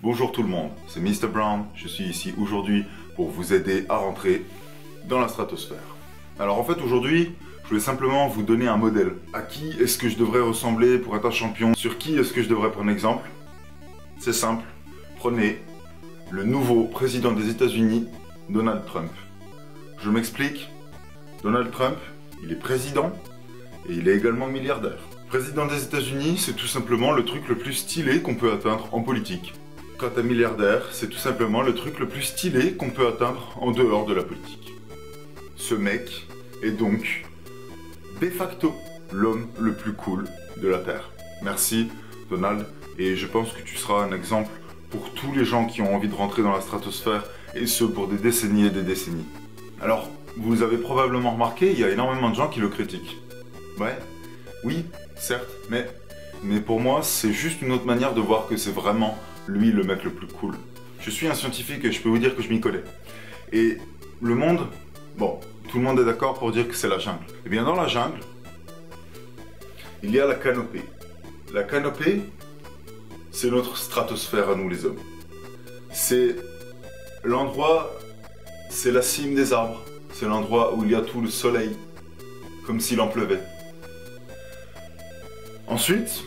Bonjour tout le monde, c'est Mr Brown, je suis ici aujourd'hui pour vous aider à rentrer dans la stratosphère. Alors en fait aujourd'hui, je voulais simplement vous donner un modèle. À qui est-ce que je devrais ressembler pour être un champion? Sur qui est-ce que je devrais prendre exemple? C'est simple, prenez le nouveau président des États-Unis, Donald Trump. Je m'explique, Donald Trump, il est président et il est également milliardaire. Président des États-Unis, c'est tout simplement le truc le plus stylé qu'on peut atteindre en politique. Quant à milliardaire, c'est tout simplement le truc le plus stylé qu'on peut atteindre en dehors de la politique. Ce mec est donc, de facto, l'homme le plus cool de la Terre. Merci, Donald, et je pense que tu seras un exemple pour tous les gens qui ont envie de rentrer dans la stratosphère, et ce pour des décennies et des décennies. Alors, vous avez probablement remarqué, il y a énormément de gens qui le critiquent. Ouais, oui, certes, mais pour moi, c'est juste une autre manière de voir que c'est vraiment lui le mec le plus cool. Je suis un scientifique et je peux vous dire que je m'y connais. Et le monde, bon, tout le monde est d'accord pour dire que c'est la jungle. Et bien dans la jungle, il y a la canopée. La canopée, c'est notre stratosphère à nous les hommes. C'est l'endroit, c'est la cime des arbres. C'est l'endroit où il y a tout le soleil, comme s'il en pleuvait. Ensuite,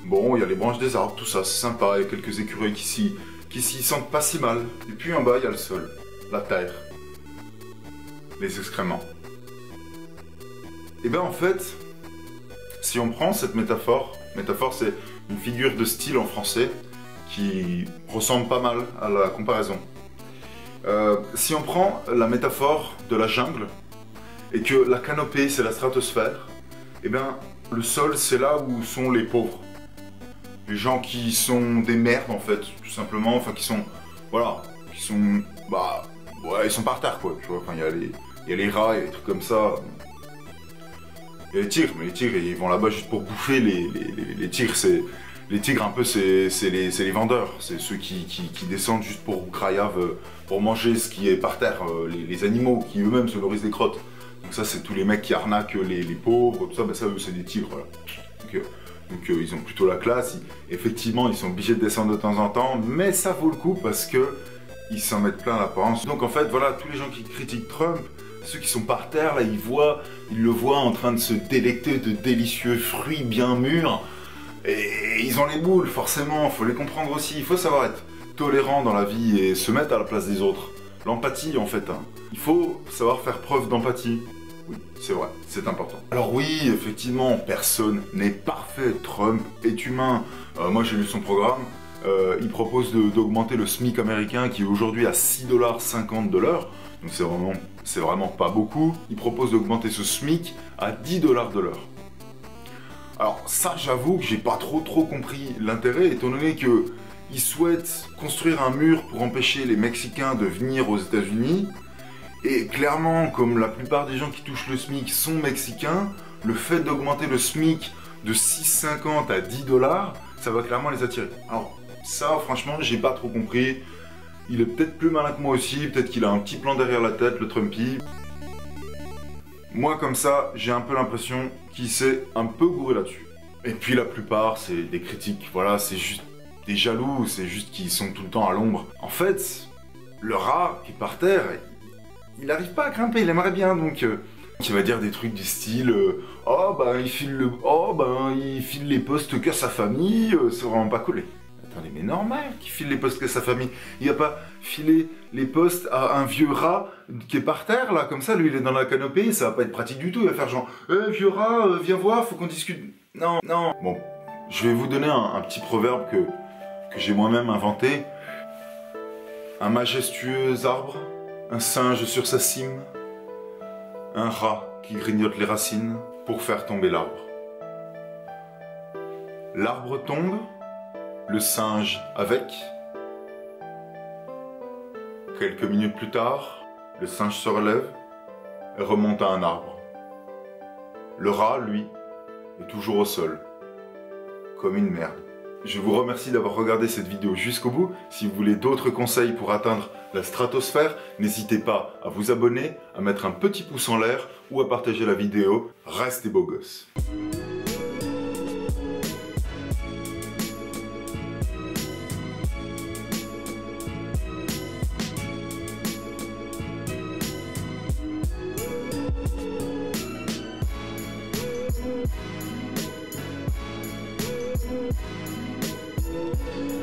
bon, il y a les branches des arbres, tout ça, c'est sympa, il y a quelques écureuils qui s'y sentent pas si mal. Et puis en bas, il y a le sol, la terre, les excréments. Et bien en fait, si on prend cette métaphore c'est une figure de style en français qui ressemble pas mal à la comparaison. Si on prend la métaphore de la jungle et que la canopée c'est la stratosphère, et bien le sol c'est là où sont les pauvres. Les gens qui sont des merdes en fait, tout simplement, enfin qui sont, voilà, qui sont, bah, ouais, ils sont par terre quoi, tu vois, enfin il y a les rats, il y a des trucs comme ça. Il y a les tigres, mais les tigres ils vont là-bas juste pour bouffer, les tigres c'est, les tigres un peu c'est les vendeurs, c'est ceux qui descendent juste pour graillav, pour manger ce qui est par terre, les animaux qui eux-mêmes se nourrissent des crottes. Donc ça c'est tous les mecs qui arnaquent les pauvres, tout ça, bah ça eux c'est des tigres, voilà. Donc ils ont plutôt la classe, effectivement ils sont obligés de descendre de temps en temps, mais ça vaut le coup parce que ils s'en mettent plein la panse. Donc en fait voilà, tous les gens qui critiquent Trump, ceux qui sont par terre là, ils le voient en train de se délecter de délicieux fruits bien mûrs, et ils ont les boules forcément, faut les comprendre aussi, il faut savoir être tolérant dans la vie et se mettre à la place des autres. L'empathie en fait, hein. Il faut savoir faire preuve d'empathie. Oui, c'est vrai, c'est important. Alors oui, effectivement, personne n'est parfait. Trump est humain. Moi, j'ai lu son programme. Il propose d'augmenter le SMIC américain qui est aujourd'hui à 6,50 $. Donc c'est vraiment pas beaucoup. Il propose d'augmenter ce SMIC à 10 $ de l'heure. Alors ça, j'avoue que j'ai pas trop compris l'intérêt, étant donné que il souhaite construire un mur pour empêcher les Mexicains de venir aux États-Unis. Et clairement, comme la plupart des gens qui touchent le SMIC sont mexicains, le fait d'augmenter le SMIC de 6,50 à 10 $, ça va clairement les attirer. Alors ça, franchement, j'ai pas trop compris. Il est peut-être plus malin que moi aussi, peut-être qu'il a un petit plan derrière la tête, le Trumpy. Moi, comme ça, j'ai un peu l'impression qu'il s'est un peu gouré là-dessus. Et puis la plupart, c'est des critiques, voilà, c'est juste des jaloux, c'est juste qu'ils sont tout le temps à l'ombre. En fait, le rat qui est par terre, il n'arrive pas à grimper, il aimerait bien, donc il va dire des trucs du style oh ben il file les postes qu'à sa famille, c'est vraiment pas collé. Attendez, mais normal qu'il file les postes qu'à sa famille. Il va pas filer les postes à un vieux rat qui est par terre là, comme ça, lui il est dans la canopée, ça va pas être pratique du tout, il va faire genre vieux rat, viens voir, faut qu'on discute. Non. Bon, je vais vous donner un petit proverbe que j'ai moi-même inventé. Un majestueux arbre, un singe sur sa cime, un rat qui grignote les racines pour faire tomber l'arbre. L'arbre tombe, le singe avec. Quelques minutes plus tard, le singe se relève et remonte à un arbre. Le rat, lui, est toujours au sol, comme une merde. Je vous remercie d'avoir regardé cette vidéo jusqu'au bout. Si vous voulez d'autres conseils pour atteindre la stratosphère, n'hésitez pas à vous abonner, à mettre un petit pouce en l'air ou à partager la vidéo. Restez beaux gosses. Ciao.